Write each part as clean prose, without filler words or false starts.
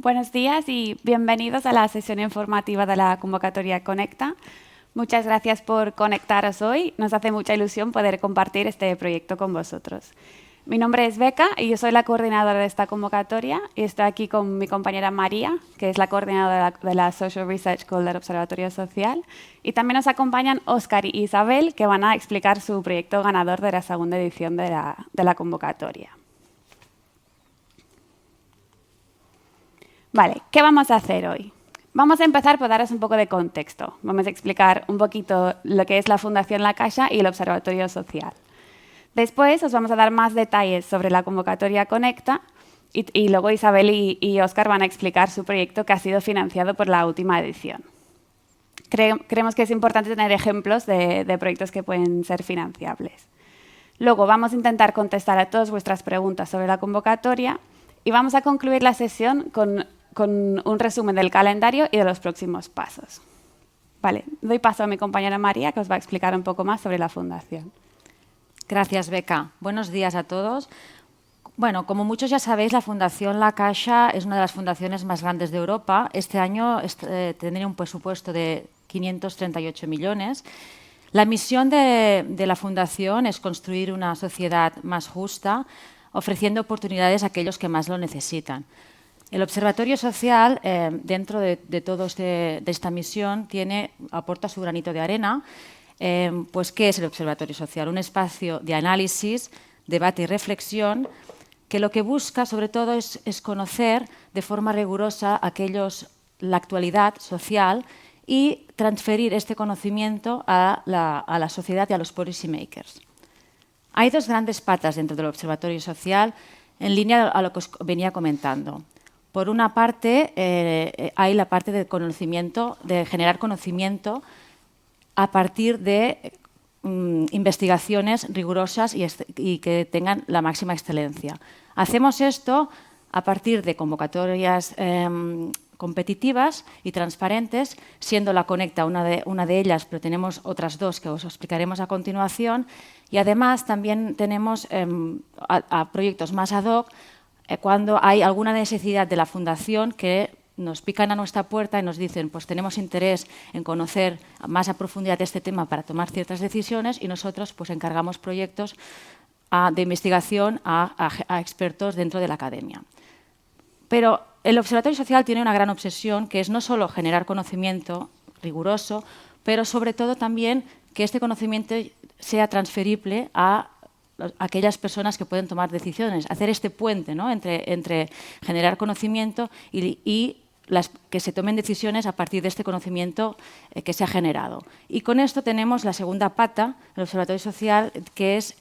Buenos días y bienvenidos a la sesión informativa de la convocatoria Conecta. Muchas gracias por conectaros hoy. Nos hace mucha ilusión poder compartir este proyecto con vosotros. Mi nombre es Beca y yo soy la coordinadora de esta convocatoria y estoy aquí con mi compañera María, que es la coordinadora de la Social Research Call del Observatorio Social. Y también nos acompañan Óscar y Isabel, que van a explicar su proyecto ganador de la segunda edición de la convocatoria. Vale, ¿qué vamos a hacer hoy? Vamos a empezar por daros un poco de contexto. Vamos a explicar un poquito lo que es la Fundación La Caixa y el Observatorio Social. Después os vamos a dar más detalles sobre la convocatoria Conecta y luego Isabel y Óscar van a explicar su proyecto que ha sido financiado por la última edición. Creemos que es importante tener ejemplos de proyectos que pueden ser financiables. Luego vamos a intentar contestar a todas vuestras preguntas sobre la convocatoria y vamos a concluir la sesión con un resumen del calendario y de los próximos pasos. Vale, doy paso a mi compañera María, que os va a explicar un poco más sobre la Fundación. Gracias, Beca. Buenos días a todos. Bueno, como muchos ya sabéis, la Fundación La Caixa es una de las fundaciones más grandes de Europa. Este año tendría un presupuesto de 538 millones. La misión de la Fundación es construir una sociedad más justa, ofreciendo oportunidades a aquellos que más lo necesitan. El Observatorio Social, dentro de esta misión, aporta su granito de arena. Pues, ¿qué es el Observatorio Social? Un espacio de análisis, debate y reflexión que lo que busca, sobre todo, es conocer de forma rigurosa la actualidad social y transferir este conocimiento a la sociedad y a los policy makers. Hay dos grandes patas dentro del Observatorio Social en línea a lo que os venía comentando. Por una parte, hay la parte de conocimiento, de generar conocimiento a partir de investigaciones rigurosas y que tengan la máxima excelencia. Hacemos esto a partir de convocatorias competitivas y transparentes, siendo la Conecta una de ellas, pero tenemos otras dos que os explicaremos a continuación. Y además también tenemos a proyectos más ad hoc cuando hay alguna necesidad de la Fundación que nos pican a nuestra puerta y nos dicen, pues tenemos interés en conocer más a profundidad este tema para tomar ciertas decisiones y nosotros pues encargamos proyectos de investigación a expertos dentro de la academia. Pero el Observatorio Social tiene una gran obsesión que es no solo generar conocimiento riguroso, pero sobre todo también que este conocimiento sea transferible a aquellas personas que pueden tomar decisiones, hacer este puente, ¿no?, entre generar conocimiento y que se tomen decisiones a partir de este conocimiento que se ha generado. Y con esto tenemos la segunda pata del Observatorio Social, que es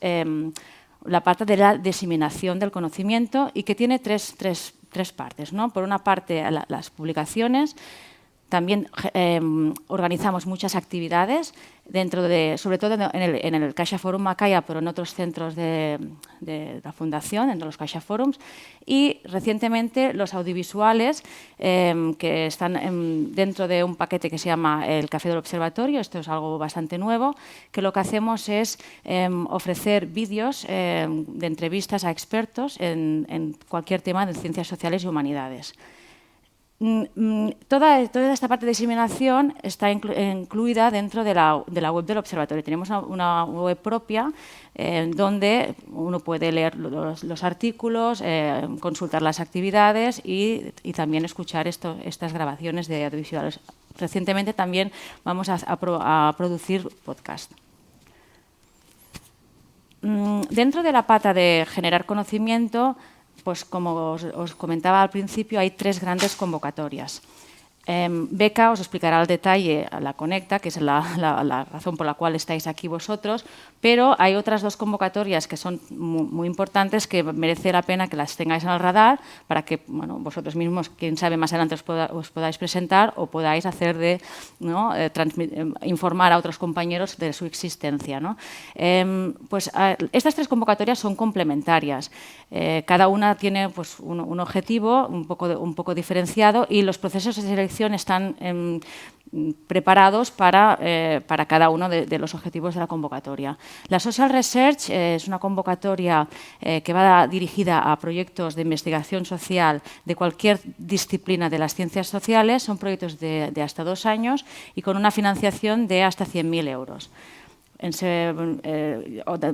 la parte de la diseminación del conocimiento y que tiene tres partes, ¿no? Por una parte, las publicaciones. También organizamos muchas actividades, sobre todo en el Caixa Forum Macaya, pero en otros centros de la Fundación, en los Caixa Forums. Y recientemente los audiovisuales, que están dentro de un paquete que se llama el Café del Observatorio. Esto es algo bastante nuevo, que lo que hacemos es ofrecer vídeos de entrevistas a expertos en cualquier tema de ciencias sociales y humanidades. Toda esta parte de diseminación está incluida dentro de la web del observatorio. Tenemos una web propia donde uno puede leer los artículos, consultar las actividades y también escuchar estas grabaciones de audiovisuales. Recientemente también vamos a producir podcast. Dentro de la pata de generar conocimiento, pues como os comentaba al principio, hay tres grandes convocatorias. Beca os explicará al detalle la Conecta, que es la razón por la cual estáis aquí vosotros, pero hay otras dos convocatorias que son muy importantes, que merece la pena que las tengáis en el radar para que vosotros mismos, quién sabe, más adelante os podáis presentar o podáis hacer informar a otros compañeros de su existencia, ¿no? Estas tres convocatorias son complementarias. Cada una tiene pues, un objetivo un poco diferenciado y los procesos de selección están preparados para cada uno de los objetivos de la convocatoria. La Social Research es una convocatoria que va dirigida a proyectos de investigación social de cualquier disciplina de las ciencias sociales. Son proyectos de hasta 2 años y con una financiación de hasta 100.000 euros.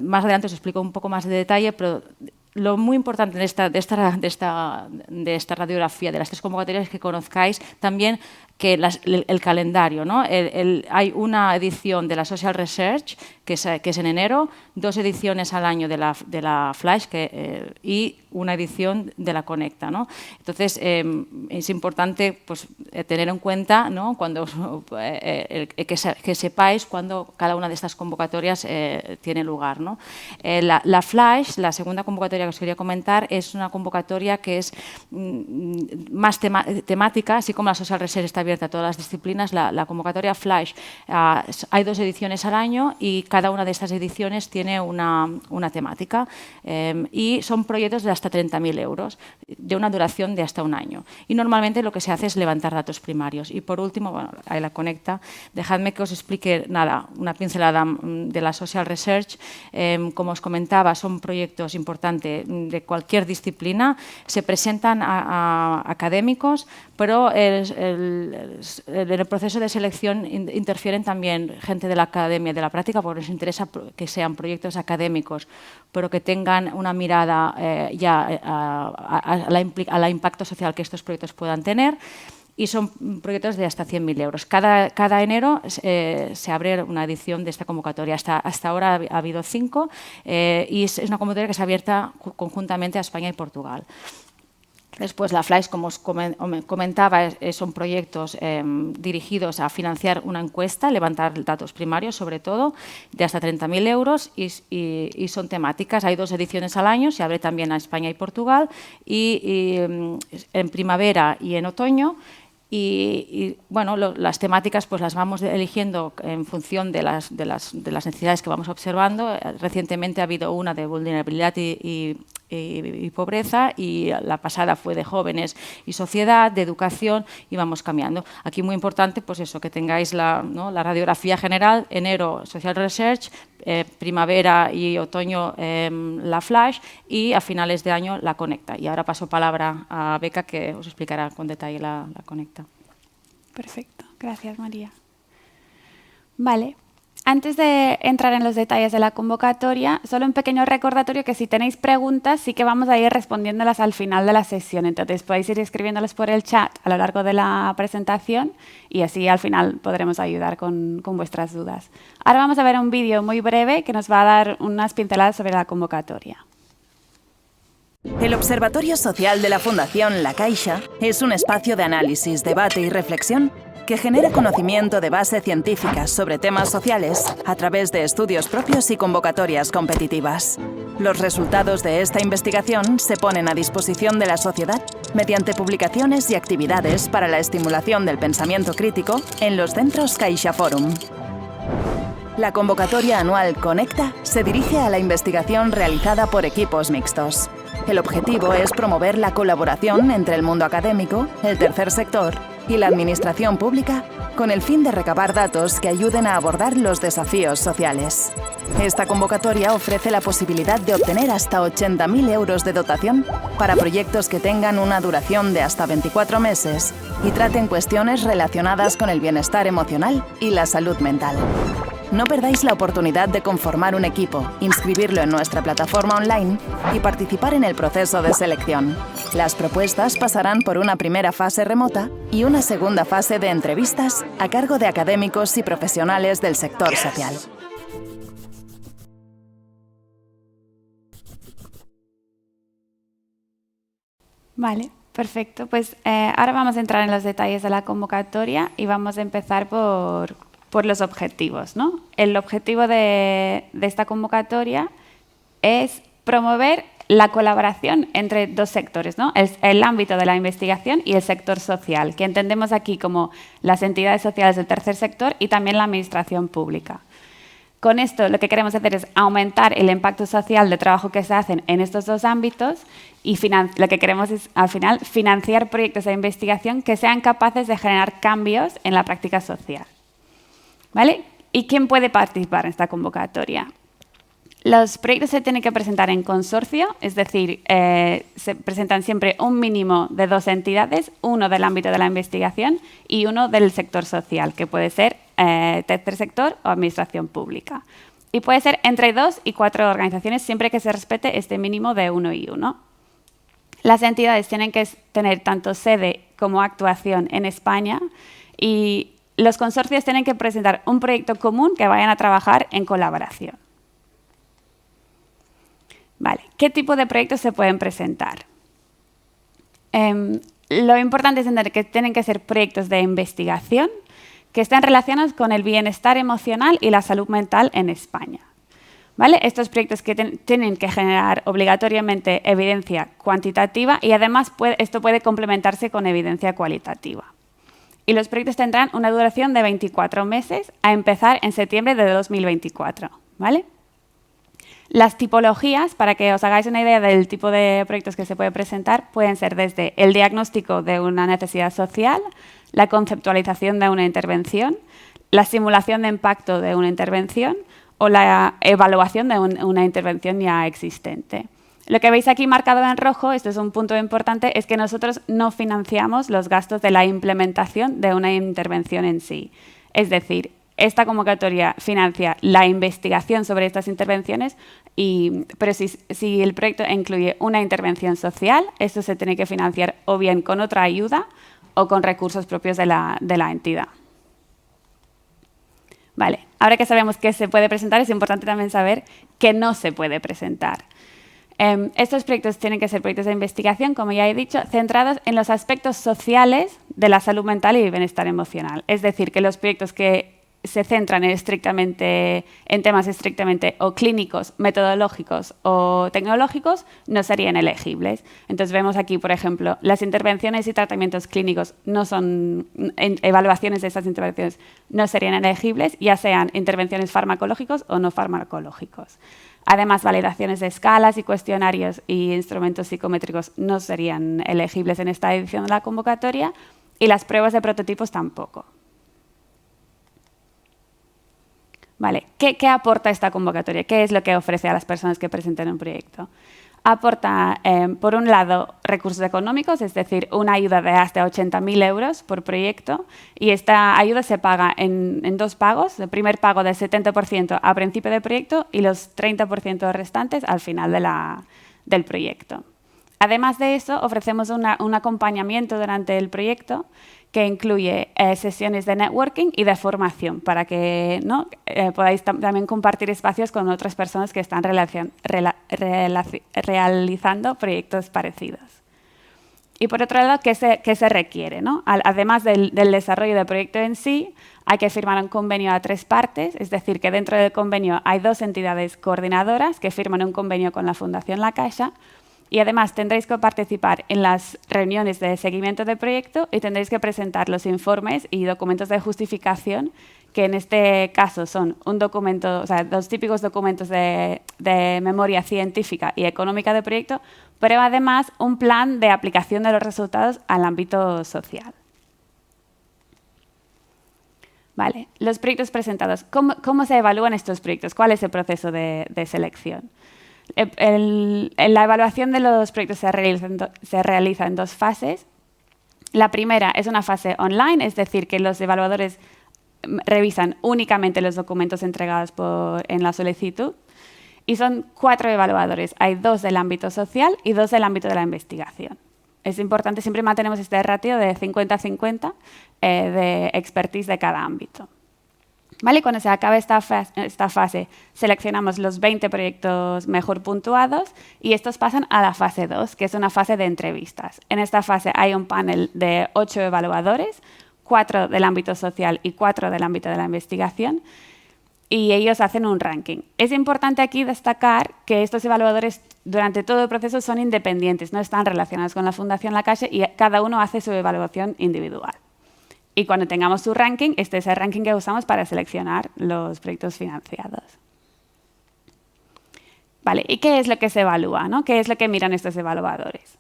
Más adelante os explico un poco más de detalle, pero lo muy importante de esta radiografía de las 3 convocatorias es que conozcáis también que el calendario, ¿no? Hay una edición de la Social Research, que es en enero, 2 ediciones al año de la Flash y una edición de la Conecta, ¿no? Entonces, es importante pues, tener en cuenta, ¿no? que sepáis cuándo cada una de estas convocatorias tiene lugar, ¿no? La Flash, la segunda convocatoria que os quería comentar, es una convocatoria que es más temática, así como la Social Research está abierta a todas las disciplinas. La convocatoria Flash, hay 2 ediciones al año y cada una de estas ediciones tiene una temática y son proyectos de hasta 30.000 euros, de una duración de hasta 1 año. Y normalmente lo que se hace es levantar datos primarios. Y por último, bueno, ahí la Conecta, dejadme que os explique una pincelada de la Social Research. Como os comentaba, son proyectos importantes de cualquier disciplina, se presentan a académicos, pero en el proceso de selección interfieren también gente de la academia y de la práctica, porque nos interesa que sean proyectos académicos, pero que tengan una mirada al impacto social que estos proyectos puedan tener. Y son proyectos de hasta 100.000 euros. Cada enero se abre una edición de esta convocatoria. Hasta ahora ha habido 5 y es una convocatoria que se ha abierta conjuntamente a España y Portugal. Después, la Flash, como os comentaba, son proyectos dirigidos a financiar una encuesta, levantar datos primarios, sobre todo, de hasta 30.000 euros y son temáticas. Hay 2 ediciones al año, se abre también a España y Portugal, y en primavera y en otoño. Y bueno, las temáticas pues las vamos eligiendo en función de las necesidades que vamos observando. Recientemente ha habido una de vulnerabilidad y pobreza, y la pasada fue de jóvenes y sociedad, de educación, y vamos cambiando. Aquí muy importante pues eso, que tengáis la radiografía general: enero Social Research, primavera y otoño la Flash, y a finales de año la Conecta. Y ahora paso palabra a Beca, que os explicará con detalle la Conecta. Perfecto, gracias María. Vale. Antes de entrar en los detalles de la convocatoria, solo un pequeño recordatorio que si tenéis preguntas sí que vamos a ir respondiéndolas al final de la sesión. Entonces podéis ir escribiéndolas por el chat a lo largo de la presentación y así al final podremos ayudar con vuestras dudas. Ahora vamos a ver un vídeo muy breve que nos va a dar unas pinceladas sobre la convocatoria. El Observatorio Social de la Fundación La Caixa es un espacio de análisis, debate y reflexión que genera conocimiento de base científica sobre temas sociales a través de estudios propios y convocatorias competitivas. Los resultados de esta investigación se ponen a disposición de la sociedad mediante publicaciones y actividades para la estimulación del pensamiento crítico en los centros CaixaForum. La convocatoria anual Conecta se dirige a la investigación realizada por equipos mixtos. El objetivo es promover la colaboración entre el mundo académico, el tercer sector y la administración pública con el fin de recabar datos que ayuden a abordar los desafíos sociales. Esta convocatoria ofrece la posibilidad de obtener hasta 80.000 euros de dotación para proyectos que tengan una duración de hasta 24 meses y traten cuestiones relacionadas con el bienestar emocional y la salud mental. No perdáis la oportunidad de conformar un equipo, inscribirlo en nuestra plataforma online y participar en el proceso de selección. Las propuestas pasarán por una primera fase remota y una segunda fase de entrevistas a cargo de académicos y profesionales del sector social. Vale, perfecto. Pues ahora vamos a entrar en los detalles de la convocatoria y vamos a empezar por los objetivos, ¿no? El objetivo de esta convocatoria es promover la colaboración entre 2 sectores, ¿no? El ámbito de la investigación y el sector social, que entendemos aquí como las entidades sociales del tercer sector y también la administración pública. Con esto lo que queremos hacer es aumentar el impacto social de trabajo que se hacen en estos 2 ámbitos Y lo que queremos es, al final, financiar proyectos de investigación que sean capaces de generar cambios en la práctica social. ¿Vale? ¿Y quién puede participar en esta convocatoria? Los proyectos se tienen que presentar en consorcio, es decir, se presentan siempre un mínimo de 2 entidades, uno del ámbito de la investigación y uno del sector social, que puede ser tercer sector o administración pública. Y puede ser entre 2 y 4 organizaciones, siempre que se respete este mínimo de 1 y 1. Las entidades tienen que tener tanto sede como actuación en España y los consorcios tienen que presentar un proyecto común que vayan a trabajar en colaboración. Vale, ¿qué tipo de proyectos se pueden presentar? Lo importante es entender que tienen que ser proyectos de investigación que estén relacionados con el bienestar emocional y la salud mental en España. ¿Vale? Estos proyectos que tienen que generar obligatoriamente evidencia cuantitativa y además esto puede complementarse con evidencia cualitativa. Y los proyectos tendrán una duración de 24 meses a empezar en septiembre de 2024. ¿Vale? Las tipologías, para que os hagáis una idea del tipo de proyectos que se puede presentar, pueden ser desde el diagnóstico de una necesidad social, la conceptualización de una intervención, la simulación de impacto de una intervención o la evaluación de una intervención ya existente. Lo que veis aquí marcado en rojo, esto es un punto importante, es que nosotros no financiamos los gastos de la implementación de una intervención en sí. Es decir, esta convocatoria financia la investigación sobre estas intervenciones, pero si el proyecto incluye una intervención social, esto se tiene que financiar o bien con otra ayuda o con recursos propios de la entidad. Vale, ahora que sabemos qué se puede presentar, es importante también saber qué no se puede presentar. Estos proyectos tienen que ser proyectos de investigación, como ya he dicho, centrados en los aspectos sociales de la salud mental y bienestar emocional. Es decir, que los proyectos que se centran en temas estrictamente o clínicos, metodológicos o tecnológicos, no serían elegibles. Entonces vemos aquí, por ejemplo, las intervenciones y tratamientos clínicos evaluaciones de estas intervenciones no serían elegibles, ya sean intervenciones farmacológicos o no farmacológicos. Además, validaciones de escalas y cuestionarios y instrumentos psicométricos no serían elegibles en esta edición de la convocatoria y las pruebas de prototipos tampoco. Vale, ¿qué aporta esta convocatoria? ¿Qué es lo que ofrece a las personas que presenten un proyecto? Aporta, por un lado, recursos económicos, es decir, una ayuda de hasta 80.000 euros por proyecto, y esta ayuda se paga en 2 pagos, el primer pago del 70% a principio del proyecto y los 30% restantes al final del proyecto. Además de eso, ofrecemos un acompañamiento durante el proyecto que incluye sesiones de networking y de formación para que podáis también compartir espacios con otras personas que están realizando proyectos parecidos. Y por otro lado, ¿qué se requiere? Además del desarrollo del proyecto en sí, hay que firmar un convenio a 3 partes, es decir, que dentro del convenio hay 2 entidades coordinadoras que firman un convenio con la Fundación La Caixa. Y además tendréis que participar en las reuniones de seguimiento del proyecto y tendréis que presentar los informes y documentos de justificación, que en este caso son un documento, o sea, los típicos documentos de memoria científica y económica del proyecto, pero además un plan de aplicación de los resultados al ámbito social. Vale, los proyectos presentados. ¿Cómo se evalúan estos proyectos? ¿Cuál es el proceso de selección? La evaluación de los proyectos se realiza en 2 fases. La primera es una fase online, es decir, que los evaluadores revisan únicamente los documentos entregados en la solicitud. Y son 4 evaluadores. Hay 2 del ámbito social y 2 del ámbito de la investigación. Es importante, siempre mantenemos este ratio de 50-50 de expertise de cada ámbito. ¿Vale? Cuando se acabe esta fase, seleccionamos los 20 proyectos mejor puntuados y estos pasan a la fase 2, que es una fase de entrevistas. En esta fase hay un panel de 8 evaluadores, 4 del ámbito social y 4 del ámbito de la investigación, y ellos hacen un ranking. Es importante aquí destacar que estos evaluadores durante todo el proceso son independientes, no están relacionados con la Fundación La Caixa y cada uno hace su evaluación individual. Y cuando tengamos su ranking, este es el ranking que usamos para seleccionar los proyectos financiados. Vale, ¿y qué es lo que se evalúa, ¿no? ¿Qué es lo que miran estos evaluadores?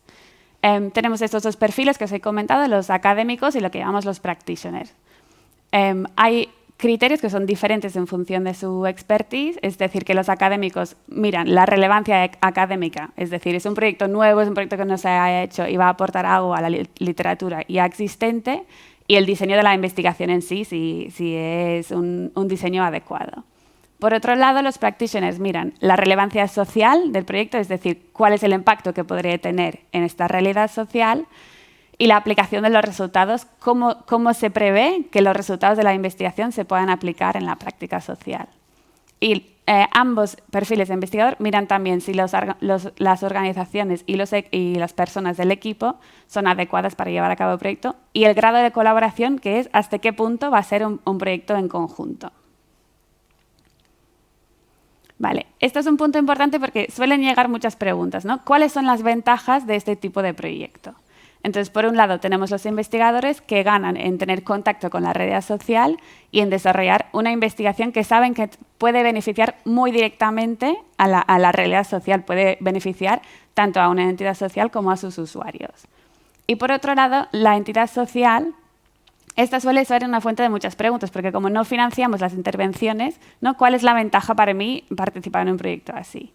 Tenemos estos dos perfiles que os he comentado, los académicos y lo que llamamos los practitioners. Hay criterios que son diferentes en función de su expertise, es decir, que los académicos miran la relevancia académica, es decir, es un proyecto nuevo, es un proyecto que no se ha hecho y va a aportar algo a la literatura ya existente, y el diseño de la investigación en sí, si es un diseño adecuado. Por otro lado, los practitioners miran la relevancia social del proyecto, es decir, cuál es el impacto que podría tener en esta realidad social, y la aplicación de los resultados, cómo se prevé que los resultados de la investigación se puedan aplicar en la práctica social. Y ambos perfiles de investigador miran también si las organizaciones y las personas del equipo son adecuadas para llevar a cabo el proyecto, y el grado de colaboración, que es hasta qué punto va a ser un proyecto en conjunto. Vale, esto es un punto importante porque suelen llegar muchas preguntas, ¿no? ¿Cuáles son las ventajas de este tipo de proyecto? Entonces, por un lado, tenemos los investigadores que ganan en tener contacto con la realidad social y en desarrollar una investigación que saben que puede beneficiar muy directamente a la realidad social, puede beneficiar tanto a una entidad social como a sus usuarios. Y por otro lado, la entidad social, esta suele ser una fuente de muchas preguntas, porque como no financiamos las intervenciones, ¿no? ¿Cuál es la ventaja para mí participar en un proyecto así?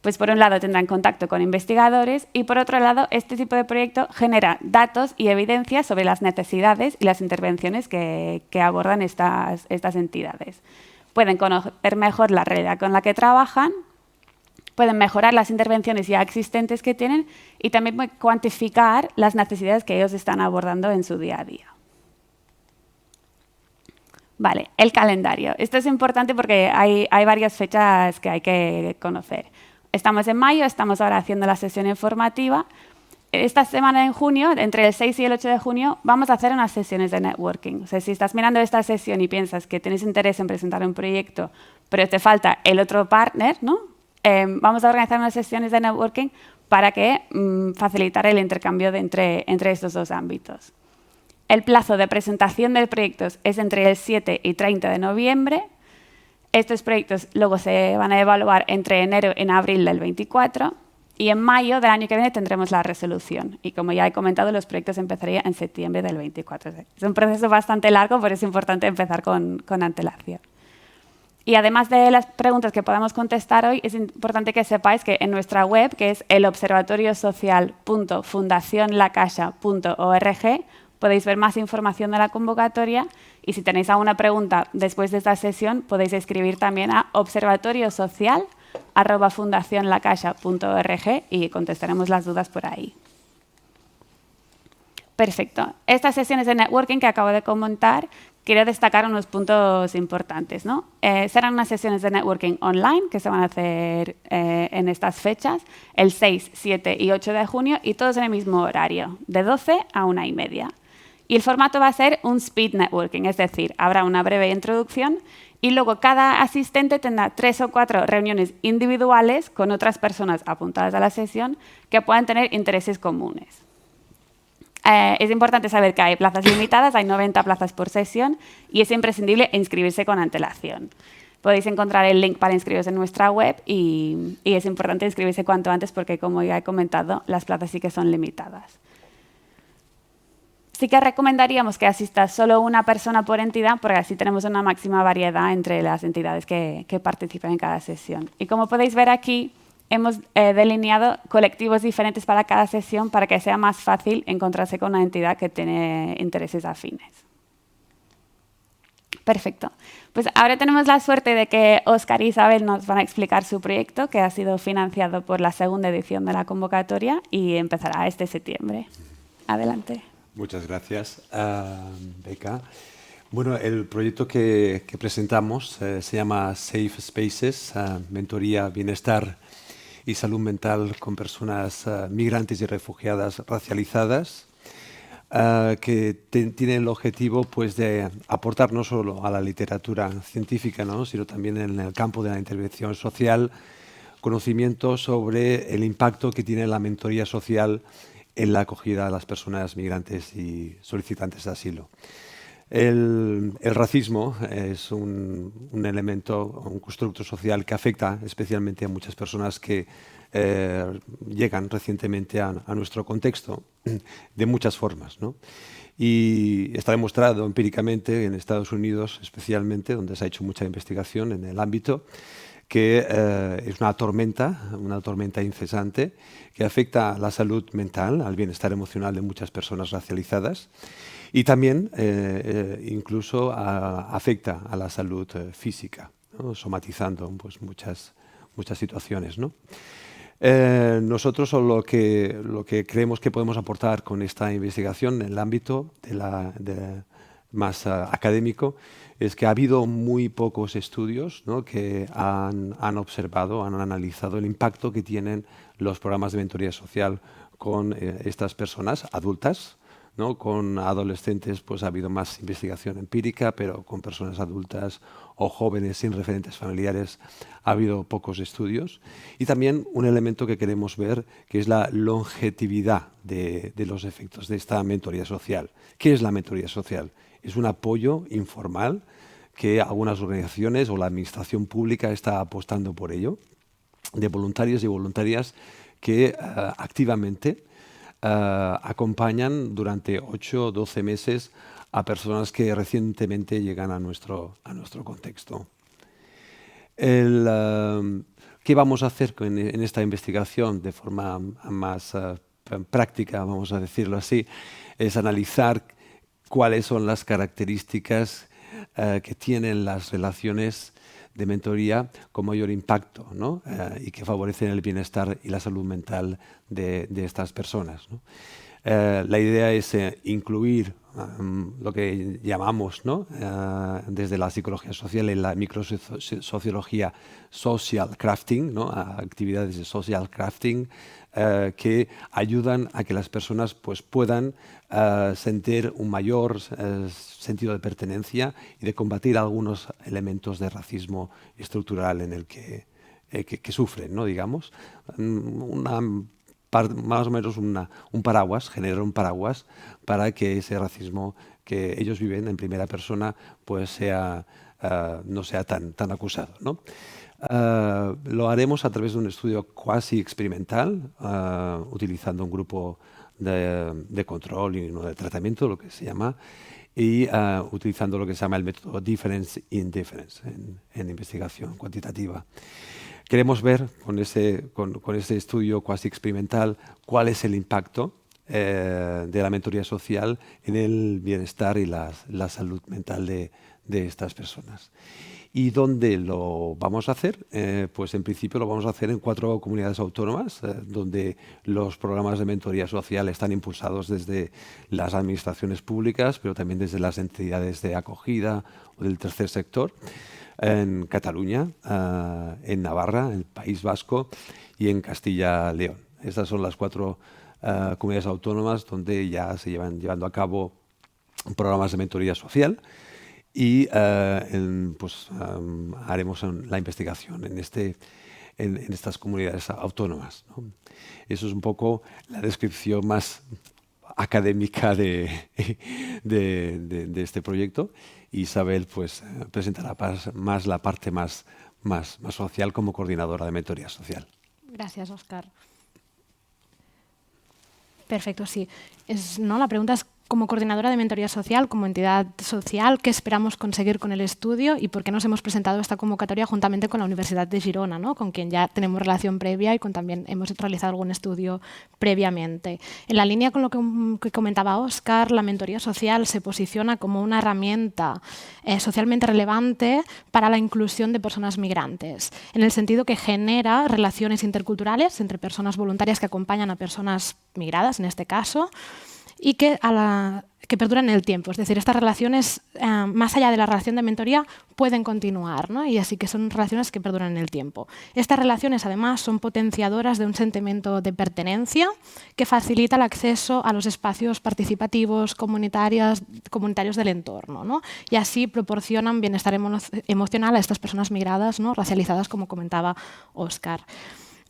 Pues por un lado tendrán contacto con investigadores y por otro lado este tipo de proyecto genera datos y evidencias sobre las necesidades y las intervenciones que abordan estas entidades. Pueden conocer mejor la realidad con la que trabajan, pueden mejorar las intervenciones ya existentes que tienen y también pueden cuantificar las necesidades que ellos están abordando en su día a día. Vale, el calendario. Esto es importante porque hay varias fechas que hay que conocer. Estamos en mayo, estamos ahora haciendo la sesión informativa. Esta semana en junio, entre el 6 y el 8 de junio, vamos a hacer unas sesiones de networking. O sea, si estás mirando esta sesión y piensas que tienes interés en presentar un proyecto, pero te falta el otro partner, ¿no? Vamos a organizar unas sesiones de networking para facilitar el intercambio entre estos dos ámbitos. El plazo de presentación de proyectos es entre el 7 y 30 de noviembre. Estos proyectos luego se van a evaluar entre enero y abril del 24 y en mayo del año que viene tendremos la resolución. Y como ya he comentado, los proyectos empezarían en septiembre del 24. Es un proceso bastante largo, pero es importante empezar con antelación. Y además de las preguntas que podemos contestar hoy, es importante que sepáis que en nuestra web, que es elobservatoriosocial.fundacionlacaixa.org, podéis ver más información de la convocatoria y si tenéis alguna pregunta después de esta sesión podéis escribir también a observatoriosocial@fundacionlacaixa.org y contestaremos las dudas por ahí. Perfecto. Estas sesiones de networking que acabo de comentar, quiero destacar unos puntos importantes, ¿no? Serán unas sesiones de networking online que se van a hacer en estas fechas, el 6, 7 y 8 de junio y todos en el mismo horario, de 12 a 1:30. Y el formato va a ser un speed networking, es decir, habrá una breve introducción y luego cada asistente tendrá 3 o 4 reuniones individuales con otras personas apuntadas a la sesión que puedan tener intereses comunes. Es importante saber que hay plazas limitadas, hay 90 plazas por sesión y es imprescindible inscribirse con antelación. Podéis encontrar el link para inscribiros en nuestra web y es importante inscribirse cuanto antes porque, como ya he comentado, las plazas sí que son limitadas. Sí que recomendaríamos que asista solo una persona por entidad, porque así tenemos una máxima variedad entre las entidades que participan en cada sesión. Y como podéis ver aquí, hemos delineado colectivos diferentes para cada sesión para que sea más fácil encontrarse con una entidad que tiene intereses afines. Perfecto. Pues ahora tenemos la suerte de que Óscar y Isabel nos van a explicar su proyecto, que ha sido financiado por la segunda edición de la convocatoria y empezará este septiembre. Adelante. Muchas gracias, Beca. Bueno, el proyecto que presentamos se llama Safe Spaces, mentoría, bienestar y salud mental con personas migrantes y refugiadas racializadas, que tiene el objetivo pues, de aportar no solo a la literatura científica, ¿no? sino también en el campo de la intervención social, conocimiento sobre el impacto que tiene la mentoría social en la acogida a las personas migrantes y solicitantes de asilo. El racismo es un elemento, un constructo social que afecta especialmente a muchas personas que llegan recientemente a nuestro contexto de muchas formas, ¿no? Y está demostrado empíricamente en Estados Unidos, especialmente, donde se ha hecho mucha investigación en el ámbito, que es una tormenta incesante que afecta a la salud mental, al bienestar emocional de muchas personas racializadas y también incluso afecta a la salud física, ¿no? Somatizando pues, muchas situaciones, ¿no? Nosotros lo que creemos que podemos aportar con esta investigación en el ámbito más académico es que ha habido muy pocos estudios, ¿no? que han observado, han analizado el impacto que tienen los programas de mentoría social con estas personas adultas, ¿no? Con adolescentes pues ha habido más investigación empírica, pero con personas adultas o jóvenes sin referentes familiares ha habido pocos estudios. Y también un elemento que queremos ver, que es la longevidad de los efectos de esta mentoría social. ¿Qué es la mentoría social? Es un apoyo informal que algunas organizaciones o la administración pública está apostando por ello, de voluntarios y voluntarias que activamente acompañan durante 8 o 12 meses a personas que recientemente llegan a nuestro contexto. ¿Qué vamos a hacer en esta investigación de forma más práctica, vamos a decirlo así? Es analizar cuáles son las características que tienen las relaciones de mentoría con mayor impacto, ¿no? Y que favorecen el bienestar y la salud mental de estas personas, ¿no? La idea es incluir lo que llamamos, ¿no? Desde la psicología social y la microsociología social crafting, ¿no? Actividades de social crafting que ayudan a que las personas pues, puedan sentir un mayor sentido de pertenencia y de combatir algunos elementos de racismo estructural en el que sufren, ¿no? Digamos, más o menos un paraguas, generar un paraguas para que ese racismo que ellos viven en primera persona pues no sea tan acusado, ¿no? Lo haremos a través de un estudio cuasi experimental, utilizando un grupo de control y uno de tratamiento, lo que se llama, y utilizando lo que se llama el método Difference in Difference en investigación cuantitativa. Queremos ver con ese estudio cuasi experimental cuál es el impacto de la mentoría social en el bienestar y la salud mental de estas personas. ¿Y dónde lo vamos a hacer? Pues en principio lo vamos a hacer en 4 comunidades autónomas, donde los programas de mentoría social están impulsados desde las administraciones públicas, pero también desde las entidades de acogida o del tercer sector. En Cataluña, en Navarra, en el País Vasco y en Castilla-León. Estas son las 4 comunidades autónomas donde ya se llevan llevando a cabo programas de mentoría social y haremos la investigación en estas comunidades autónomas, ¿no? Eso es un poco la descripción más académica de este proyecto. Isabel pues, presentará más la parte más social como coordinadora de mentoría social. Gracias, Óscar. Perfecto, sí. La pregunta es, como coordinadora de mentoría social, como entidad social, ¿qué esperamos conseguir con el estudio y por qué nos hemos presentado esta convocatoria juntamente con la Universidad de Girona, ¿no? Con quien ya tenemos relación previa y con también hemos realizado algún estudio previamente? En la línea con lo que comentaba Óscar, la mentoría social se posiciona como una herramienta socialmente relevante para la inclusión de personas migrantes, en el sentido que genera relaciones interculturales entre personas voluntarias que acompañan a personas migradas, en este caso, y que perduran en el tiempo. Es decir, estas relaciones, más allá de la relación de mentoría, pueden continuar, ¿no? Y así que son relaciones que perduran en el tiempo. Estas relaciones, además, son potenciadoras de un sentimiento de pertenencia que facilita el acceso a los espacios participativos, comunitarios del entorno, ¿no? Y así proporcionan bienestar emocional a estas personas migradas, ¿no? Racializadas, como comentaba Óscar.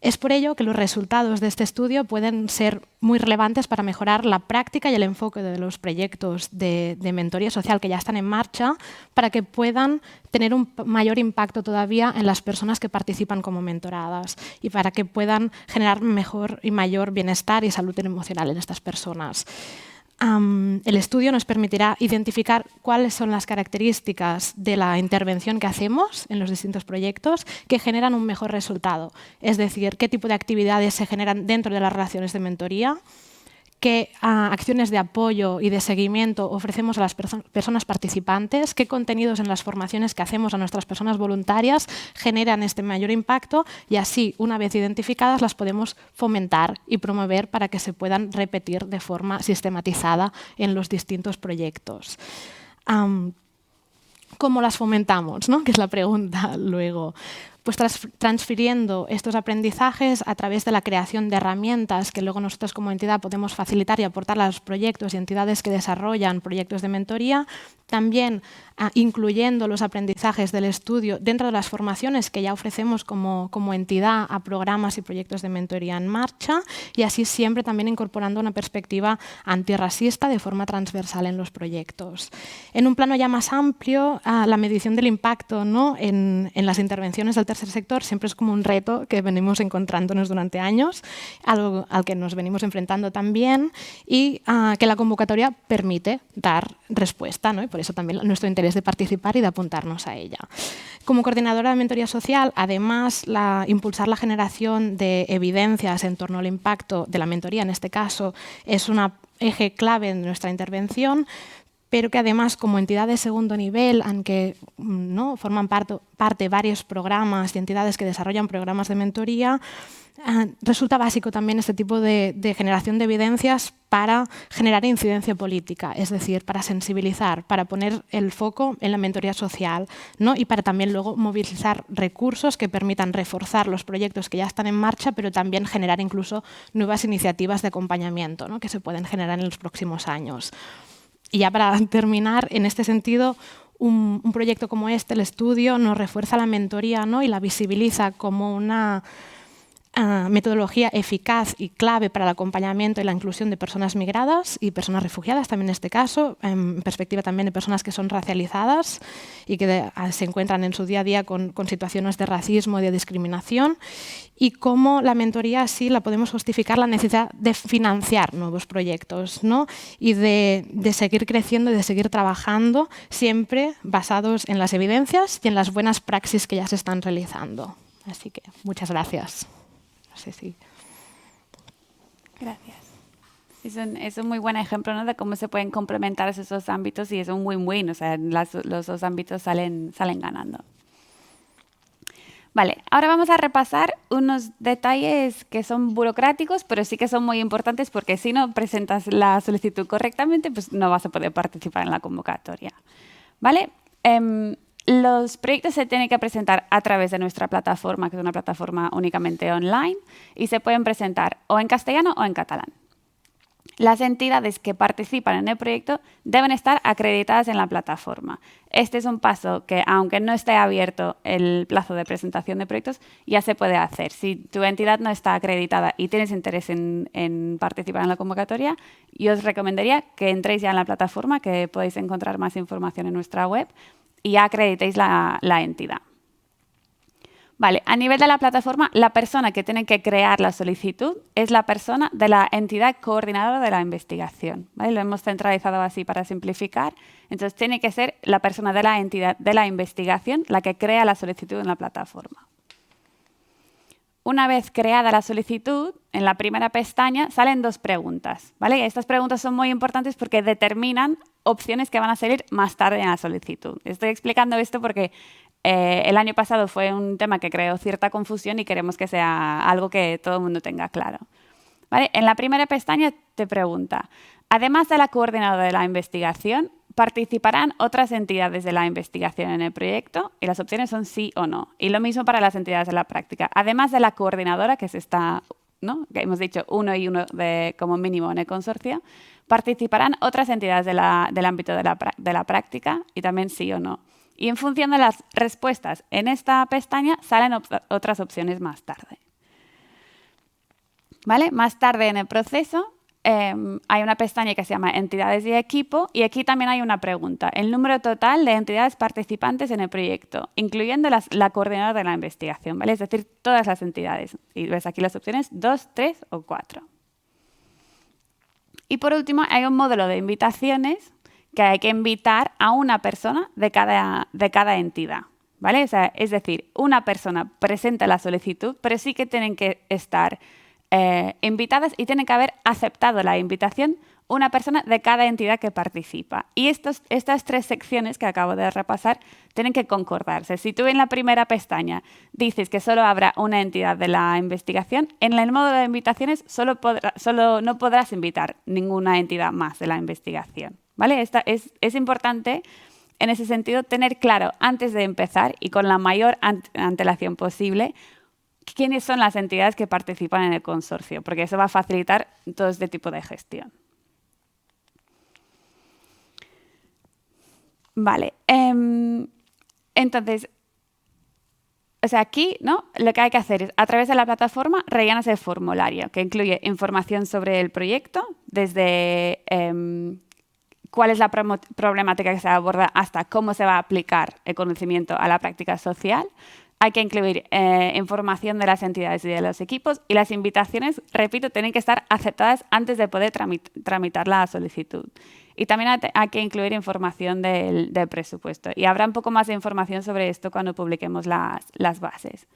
Es por ello que los resultados de este estudio pueden ser muy relevantes para mejorar la práctica y el enfoque de los proyectos de mentoría social que ya están en marcha, para que puedan tener un mayor impacto todavía en las personas que participan como mentoradas y para que puedan generar mejor y mayor bienestar y salud emocional en estas personas. El estudio nos permitirá identificar cuáles son las características de la intervención que hacemos en los distintos proyectos que generan un mejor resultado. Es decir, qué tipo de actividades se generan dentro de las relaciones de mentoría, qué acciones de apoyo y de seguimiento ofrecemos a las personas participantes, qué contenidos en las formaciones que hacemos a nuestras personas voluntarias generan este mayor impacto y así, una vez identificadas, las podemos fomentar y promover para que se puedan repetir de forma sistematizada en los distintos proyectos. ¿Cómo las fomentamos? ¿No? Que es la pregunta luego. Pues transfiriendo estos aprendizajes a través de la creación de herramientas que luego nosotros como entidad podemos facilitar y aportar a los proyectos y entidades que desarrollan proyectos de mentoría, también incluyendo los aprendizajes del estudio dentro de las formaciones que ya ofrecemos como entidad a programas y proyectos de mentoría en marcha y así siempre también incorporando una perspectiva antirracista de forma transversal en los proyectos. En un plano ya más amplio, la medición del impacto, ¿no? en las intervenciones del tercer sector siempre es como un reto que venimos encontrándonos durante años, algo al que nos venimos enfrentando también y que la convocatoria permite dar respuesta, ¿no? Y por eso también nuestro interés de participar y de apuntarnos a ella. Como coordinadora de mentoría social, además, impulsar la generación de evidencias en torno al impacto de la mentoría, en este caso, es un eje clave en nuestra intervención, pero que además como entidad de segundo nivel, aunque ¿no? forman parte varios programas y entidades que desarrollan programas de mentoría, resulta básico también este tipo de generación de evidencias para generar incidencia política, es decir, para sensibilizar, para poner el foco en la mentoría social, ¿no? Y para también luego movilizar recursos que permitan reforzar los proyectos que ya están en marcha, pero también generar incluso nuevas iniciativas de acompañamiento, ¿no? que se pueden generar en los próximos años. Y ya para terminar, en este sentido, un proyecto como este, el estudio, nos refuerza la mentoría, ¿no? y la visibiliza como una metodología eficaz y clave para el acompañamiento y la inclusión de personas migradas y personas refugiadas, también en este caso, en perspectiva también de personas que son racializadas y que se encuentran en su día a día con situaciones de racismo y de discriminación, y cómo la mentoría así la podemos justificar la necesidad de financiar nuevos proyectos, ¿no? y de seguir creciendo y de seguir trabajando, siempre basados en las evidencias y en las buenas praxis que ya se están realizando. Así que muchas gracias. Sí. Gracias. Es un muy buen ejemplo, ¿no? de cómo se pueden complementar esos dos ámbitos y es un win-win, o sea, los dos ámbitos salen ganando. Vale, ahora vamos a repasar unos detalles que son burocráticos, pero sí que son muy importantes porque si no presentas la solicitud correctamente, pues no vas a poder participar en la convocatoria. ¿Vale? Los proyectos se tienen que presentar a través de nuestra plataforma, que es una plataforma únicamente online, y se pueden presentar o en castellano o en catalán. Las entidades que participan en el proyecto deben estar acreditadas en la plataforma. Este es un paso que, aunque no esté abierto el plazo de presentación de proyectos, ya se puede hacer. Si tu entidad no está acreditada y tienes interés en participar en la convocatoria, yo os recomendaría que entréis ya en la plataforma, que podéis encontrar más información en nuestra web, y ya acreditéis la entidad. Vale, a nivel de la plataforma, la persona que tiene que crear la solicitud es la persona de la entidad coordinadora de la investigación. ¿Vale? Lo hemos centralizado así para simplificar. Entonces, tiene que ser la persona de la entidad de la investigación la que crea la solicitud en la plataforma. Una vez creada la solicitud, en la primera pestaña salen dos preguntas. ¿Vale? Estas preguntas son muy importantes porque determinan opciones que van a salir más tarde en la solicitud. Estoy explicando esto porque el año pasado fue un tema que creó cierta confusión y queremos que sea algo que todo el mundo tenga claro. ¿Vale? En la primera pestaña te pregunta, además de la coordinadora de la investigación, ¿participarán otras entidades de la investigación en el proyecto? Y las opciones son sí o no. Y lo mismo para las entidades de la práctica. Además de la coordinadora, que es esta, ¿no? que hemos dicho uno y uno como mínimo en el consorcio, participarán otras entidades del ámbito de la práctica y también sí o no. Y en función de las respuestas en esta pestaña salen otras opciones más tarde. ¿Vale? Más tarde en el proceso hay una pestaña que se llama Entidades y Equipo y aquí también hay una pregunta. El número total de entidades participantes en el proyecto, incluyendo la coordinadora de la investigación, ¿vale? Es decir, todas las entidades. Y ves aquí las opciones 2, 3 o 4. Y por último, hay un módulo de invitaciones que hay que invitar a una persona de cada entidad, ¿vale? O sea, es decir, una persona presenta la solicitud, pero sí que tienen que estar invitadas y tienen que haber aceptado la invitación una persona de cada entidad que participa. Y estas 3 secciones que acabo de repasar tienen que concordarse. Si tú en la primera pestaña dices que solo habrá una entidad de la investigación, en el módulo de invitaciones solo no podrás invitar ninguna entidad más de la investigación, ¿vale? Es importante en ese sentido tener claro antes de empezar y con la mayor antelación posible quiénes son las entidades que participan en el consorcio, porque eso va a facilitar todo este tipo de gestión. Vale. Entonces, o sea, aquí, ¿no? Lo que hay que hacer es, a través de la plataforma, rellenas el formulario, que incluye información sobre el proyecto, desde cuál es la problemática que se aborda hasta cómo se va a aplicar el conocimiento a la práctica social. Hay que incluir información de las entidades y de los equipos y las invitaciones, repito, tienen que estar aceptadas antes de poder tramitar la solicitud. Y también hay que incluir información del presupuesto. Y habrá un poco más de información sobre esto cuando publiquemos las bases.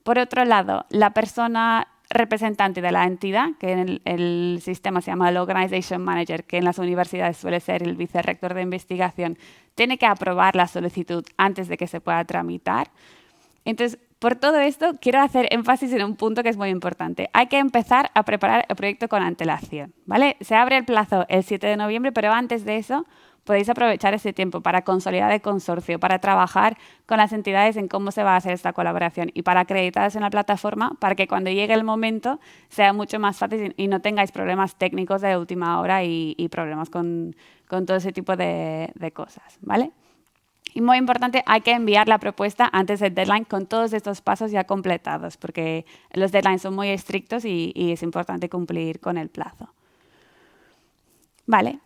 Por otro lado, la persona representante de la entidad, que en el sistema se llama el Organization Manager, que en las universidades suele ser el vicerrector de investigación, tiene que aprobar la solicitud antes de que se pueda tramitar. Entonces, por todo esto, quiero hacer énfasis en un punto que es muy importante. Hay que empezar a preparar el proyecto con antelación, ¿vale? Se abre el plazo el 7 de noviembre, pero antes de eso podéis aprovechar ese tiempo para consolidar el consorcio, para trabajar con las entidades en cómo se va a hacer esta colaboración y para acreditaros en la plataforma para que cuando llegue el momento sea mucho más fácil y no tengáis problemas técnicos de última hora y problemas con todo ese tipo de cosas, ¿vale? Y muy importante, hay que enviar la propuesta antes del deadline con todos estos pasos ya completados, porque los deadlines son muy estrictos y es importante cumplir con el plazo. Vale,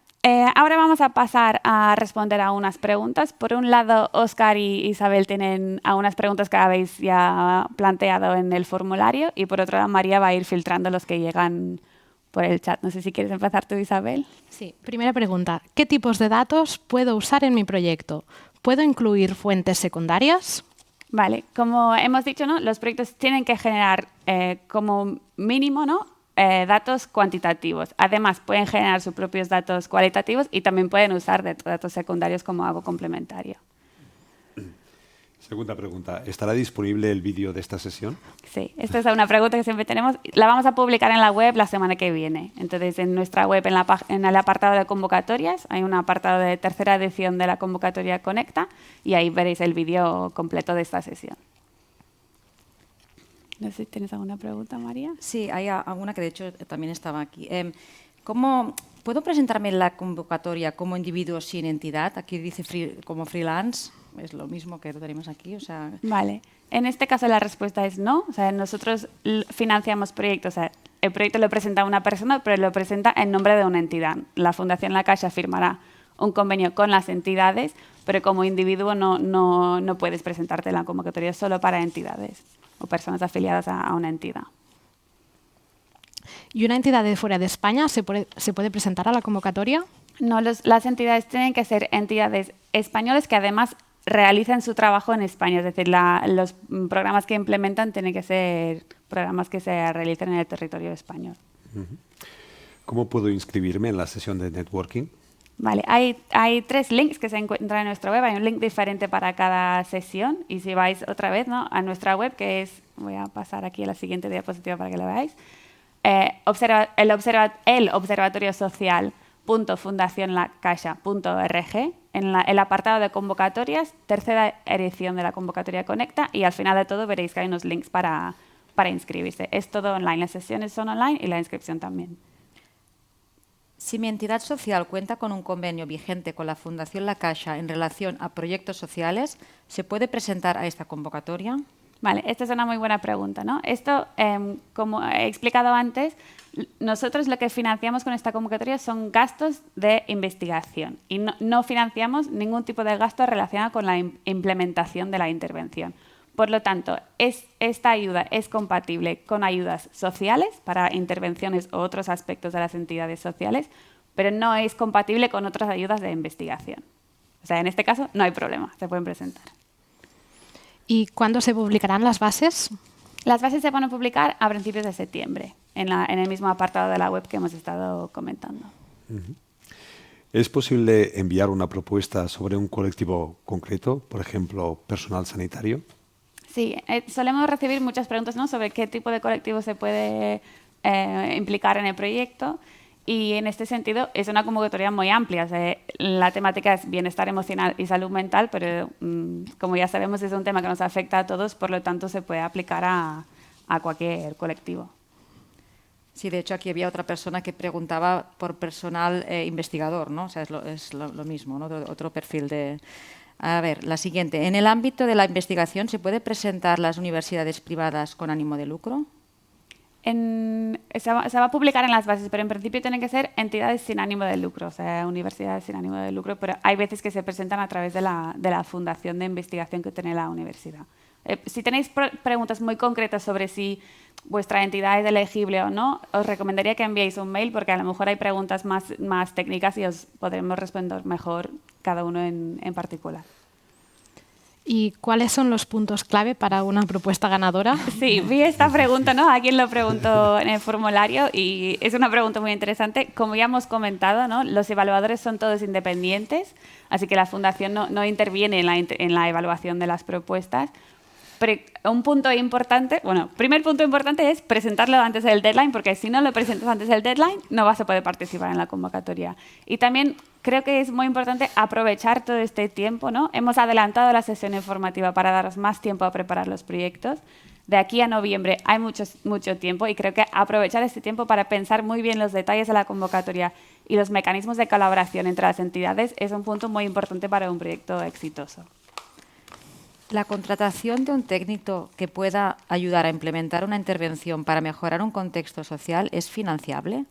ahora vamos a pasar a responder a unas preguntas. Por un lado, Óscar y Isabel tienen algunas preguntas que habéis ya planteado en el formulario y por otro lado, María va a ir filtrando los que llegan por el chat. No sé si quieres empezar tú, Isabel. Sí, primera pregunta. ¿Qué tipos de datos puedo usar en mi proyecto? ¿Puedo incluir fuentes secundarias? Vale, como hemos dicho, ¿no? Los proyectos tienen que generar como mínimo, ¿no? Datos cuantitativos. Además, pueden generar sus propios datos cualitativos y también pueden usar datos secundarios como algo complementario. Segunda pregunta, ¿estará disponible el vídeo de esta sesión? Sí, esta es una pregunta que siempre tenemos. La vamos a publicar en la web la semana que viene. Entonces, en nuestra web, en el apartado de convocatorias, hay un apartado de tercera edición de la convocatoria Conecta y ahí veréis el vídeo completo de esta sesión. No sé si tienes alguna pregunta, María. Sí, hay alguna que de hecho también estaba aquí. ¿Cómo puedo presentarme en la convocatoria como individuo sin entidad? Aquí dice como freelance. Es lo mismo que lo tenemos aquí. O sea... Vale. En este caso la respuesta es no. O sea, nosotros financiamos proyectos. O sea, el proyecto lo presenta una persona, pero lo presenta en nombre de una entidad. La Fundación La Caixa firmará un convenio con las entidades, pero como individuo no puedes presentarte en la convocatoria solo para entidades o personas afiliadas a una entidad. ¿Y una entidad de fuera de España se puede presentar a la convocatoria? No, las entidades tienen que ser entidades españolas que además realicen su trabajo en España. Es decir, los programas que implementan tienen que ser programas que se realicen en el territorio español. ¿Cómo puedo inscribirme en la sesión de networking? Vale, hay 3 links que se encuentran en nuestra web. Hay un link diferente para cada sesión. Y si vais otra vez, ¿no?, a nuestra web, que es, voy a pasar aquí a la siguiente diapositiva para que lo veáis, el observatorio social .fundacionlacaixa.org, en el apartado de convocatorias, tercera edición de la convocatoria Conecta, y al final de todo veréis que hay unos links para inscribirse. Es todo online, las sesiones son online y la inscripción también. Si mi entidad social cuenta con un convenio vigente con la Fundación La Caixa en relación a proyectos sociales, ¿se puede presentar a esta convocatoria? Vale, esta es una muy buena pregunta, ¿no? Esto, como he explicado antes, nosotros lo que financiamos con esta convocatoria son gastos de investigación y no financiamos ningún tipo de gasto relacionado con la implementación de la intervención. Por lo tanto, esta ayuda es compatible con ayudas sociales para intervenciones o otros aspectos de las entidades sociales, pero no es compatible con otras ayudas de investigación. O sea, en este caso no hay problema, se pueden presentar. ¿Y cuándo se publicarán las bases? Las bases se van a publicar a principios de septiembre, en el mismo apartado de la web que hemos estado comentando. ¿Es posible enviar una propuesta sobre un colectivo concreto, por ejemplo, personal sanitario? Sí, solemos recibir muchas preguntas, ¿no?, sobre qué tipo de colectivo se puede implicar en el proyecto. Y en este sentido es una convocatoria muy amplia. O sea, la temática es bienestar emocional y salud mental, pero como ya sabemos es un tema que nos afecta a todos, por lo tanto se puede aplicar a cualquier colectivo. Sí, de hecho aquí había otra persona que preguntaba por personal investigador, ¿no? O sea, es lo mismo, ¿no? Otro perfil de... A ver, la siguiente. En el ámbito de la investigación, ¿se puede presentar las universidades privadas con ánimo de lucro? Se va a publicar en las bases, pero en principio tienen que ser entidades sin ánimo de lucro, o sea, universidades sin ánimo de lucro, pero hay veces que se presentan a través de la fundación de investigación que tiene la universidad. Si tenéis preguntas muy concretas sobre si vuestra entidad es elegible o no, os recomendaría que enviéis un mail porque a lo mejor hay preguntas más técnicas y os podremos responder mejor cada uno en particular. ¿Y cuáles son los puntos clave para una propuesta ganadora? Sí, vi esta pregunta, ¿no? Alguien lo preguntó en el formulario y es una pregunta muy interesante. Como ya hemos comentado, ¿no?, los evaluadores son todos independientes, así que la Fundación no interviene en la evaluación de las propuestas. Pero un punto importante, primer punto importante es presentarlo antes del deadline, porque si no lo presentas antes del deadline, no vas a poder participar en la convocatoria. Y también creo que es muy importante aprovechar todo este tiempo, ¿no? Hemos adelantado la sesión informativa para daros más tiempo a preparar los proyectos. De aquí a noviembre hay mucho tiempo y creo que aprovechar este tiempo para pensar muy bien los detalles de la convocatoria y los mecanismos de colaboración entre las entidades es un punto muy importante para un proyecto exitoso. ¿La contratación de un técnico que pueda ayudar a implementar una intervención para mejorar un contexto social es financiable?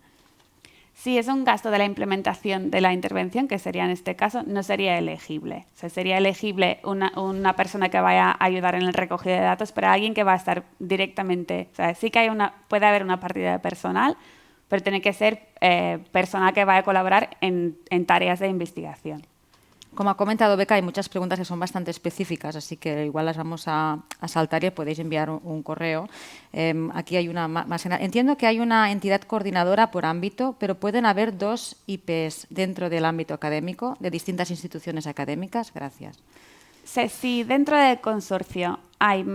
Si es un gasto de la implementación de la intervención, que sería en este caso, no sería elegible. O sea, sería elegible una persona que vaya a ayudar en el recogido de datos, pero alguien que va a estar directamente... O sea, sí que puede haber una partida de personal, pero tiene que ser personal que vaya a colaborar en tareas de investigación. Como ha comentado Beca, hay muchas preguntas que son bastante específicas, así que igual las vamos a saltar y podéis enviar un correo. Aquí hay una más general. Entiendo que hay una entidad coordinadora por ámbito, pero pueden haber 2 IPs dentro del ámbito académico de distintas instituciones académicas. Gracias. Si dentro del consorcio hay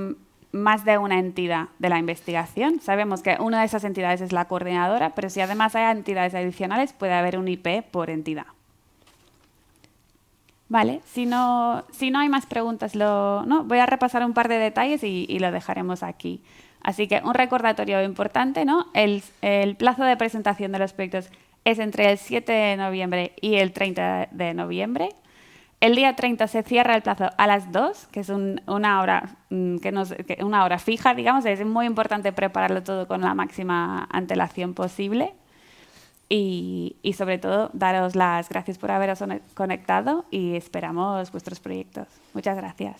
más de una entidad de la investigación, sabemos que una de esas entidades es la coordinadora, pero si además hay entidades adicionales, puede haber un IP por entidad. Vale, si no hay más preguntas, voy a repasar un par de detalles y lo dejaremos aquí. Así que un recordatorio importante, ¿no? El plazo de presentación de los proyectos es entre el 7 de noviembre y el 30 de noviembre. El día 30 se cierra el plazo a las 2, que es una hora una hora fija, digamos. Es muy importante prepararlo todo con la máxima antelación posible. Y sobre todo, daros las gracias por haberos conectado y esperamos vuestros proyectos. Muchas gracias.